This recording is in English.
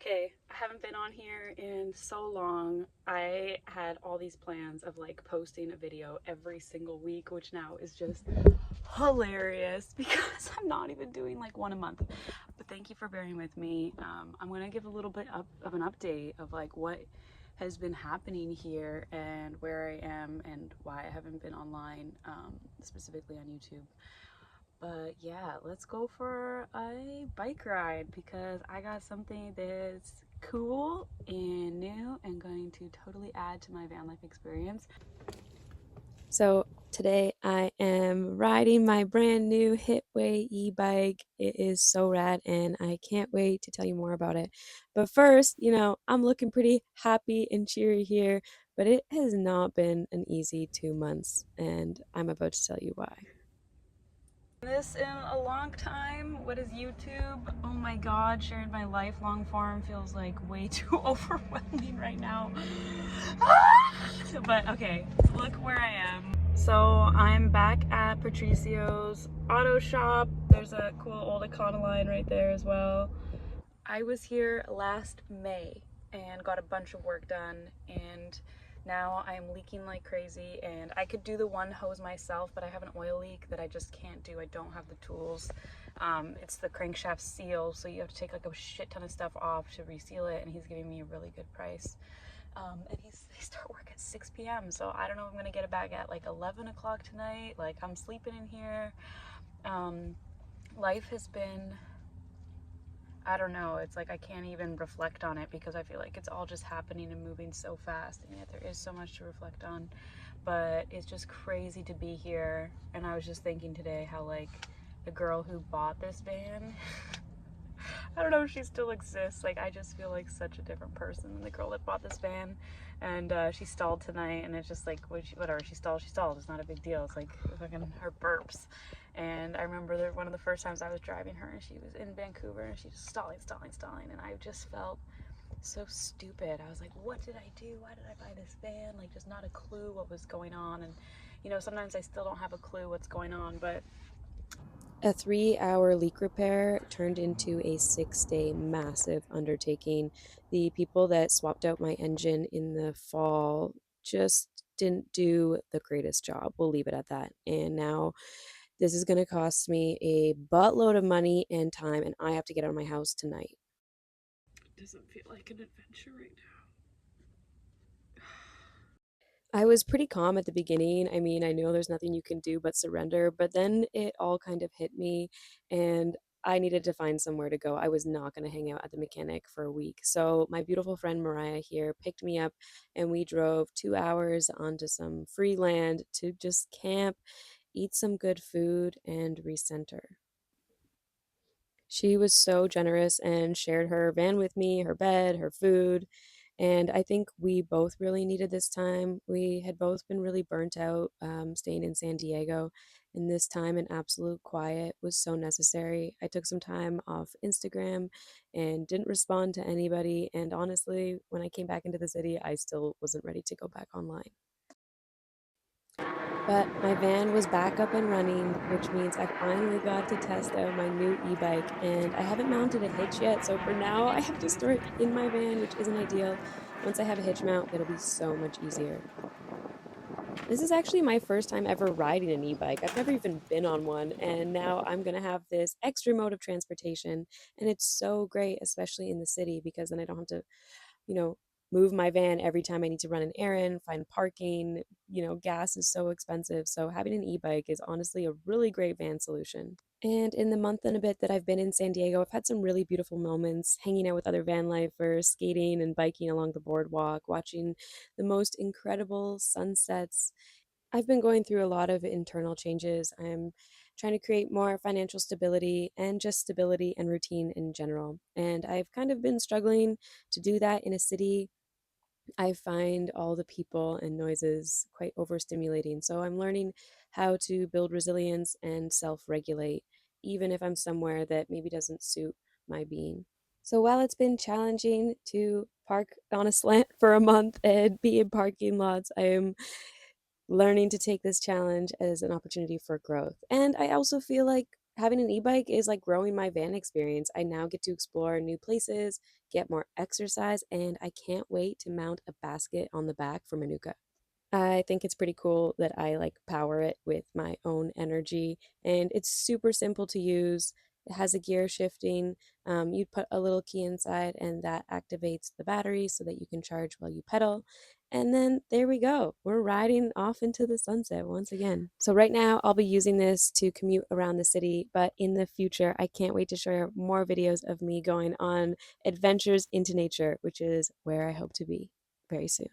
Okay, I haven't been on here in so long. I had all these plans of like posting a video every single week, which now is just hilarious because I'm not even doing like one a month. But thank you for bearing with me. I'm gonna give a little bit of an update of like what has been happening here and where I am and why I haven't been online, specifically on YouTube. But yeah, let's go for a bike ride because I got something that's cool and new and going to totally add to my van life experience. So today I am riding my brand new Hitway e-bike. It is so rad and I can't wait to tell you more about it. But first, I'm looking pretty happy and cheery here, but it has not been an easy 2 months and I'm about to tell you why. This in a long time. What is YouTube? Oh my god, sharing my life long form feels like way too overwhelming right now. But okay, look where I am. So I'm back at Patricio's auto shop. There's a cool old Econoline right there as well. I was here last May and got a bunch of work done, and now I'm leaking like crazy. And I could do the one hose myself, but I have an oil leak that I just can't do. I don't have the tools. It's the crankshaft seal, so you have to take like a shit ton of stuff off to reseal it, and he's giving me a really good price. And they start work at 6 p.m. So I don't know if I'm gonna get it back at like 11 o'clock tonight. Like, I'm sleeping in here. Life has been, I don't know, it's like I can't even reflect on it because I feel like it's all just happening and moving so fast, and yet there is so much to reflect on. But it's just crazy to be here. And I was just thinking today how like the girl who bought this van, I don't know if she still exists. Like, I just feel like such a different person than the girl that bought this van. And she stalled tonight, and it's just like, whatever, she stalled, she stalled. It's not a big deal. It's like fucking her burps. And I remember that one of the first times I was driving her, and she was in Vancouver, and she just stalling, stalling, stalling. And I just felt so stupid. I was like, what did I do? Why did I buy this van? Like, just not a clue what was going on. And, sometimes I still don't have a clue what's going on, but a 3-hour leak repair turned into a 6-day massive undertaking. The people that swapped out my engine in the fall just didn't do the greatest job. We'll leave it at that. And now this is going to cost me a buttload of money and time, and I have to get out of my house tonight. Doesn't feel like an adventure right now. I was pretty calm at the beginning. I mean, I know there's nothing you can do but surrender, but then it all kind of hit me and I needed to find somewhere to go. I was not going to hang out at the mechanic for a week. So my beautiful friend Mariah here picked me up and we drove 2 hours onto some free land to just camp, eat some good food, and recenter. She was so generous and shared her van with me, her bed, her food. And I think we both really needed this time. We had both been really burnt out staying in San Diego, and this time in absolute quiet was so necessary. I took some time off Instagram and didn't respond to anybody. And honestly, when I came back into the city, I still wasn't ready to go back online. But my van was back up and running, which means I finally got to test out my new e-bike, and I haven't mounted a hitch yet, so for now I have to store it in my van, which isn't ideal. Once I have a hitch mount, it'll be so much easier. This is actually my first time ever riding an e-bike. I've never even been on one, and now I'm gonna have this extra mode of transportation, and it's so great, especially in the city, because then I don't have to you know, move my van every time I need to run an errand, find parking. Gas is so expensive. So having an e-bike is honestly a really great van solution. And in the month and a bit that I've been in San Diego, I've had some really beautiful moments hanging out with other van lifers, skating and biking along the boardwalk, watching the most incredible sunsets. I've been going through a lot of internal changes. I'm trying to create more financial stability and just stability and routine in general. And I've kind of been struggling to do that in a city. I find all the people and noises quite overstimulating. So I'm learning how to build resilience and self regulate, even if I'm somewhere that maybe doesn't suit my being. So while it's been challenging to park on a slant for a month and be in parking lots, I am learning to take this challenge as an opportunity for growth. And I also feel like Having an e-bike is like growing my van experience. I now get to explore new places, get more exercise, and I can't wait to mount a basket on the back for Manuka. I think it's pretty cool that I like power it with my own energy, and it's super simple to use. It has a gear shifting. You put a little key inside, and that activates the battery so that you can charge while you pedal. And then there we go. We're riding off into the sunset once again. So, right now, I'll be using this to commute around the city, but in the future, I can't wait to share more videos of me going on adventures into nature, which is where I hope to be very soon.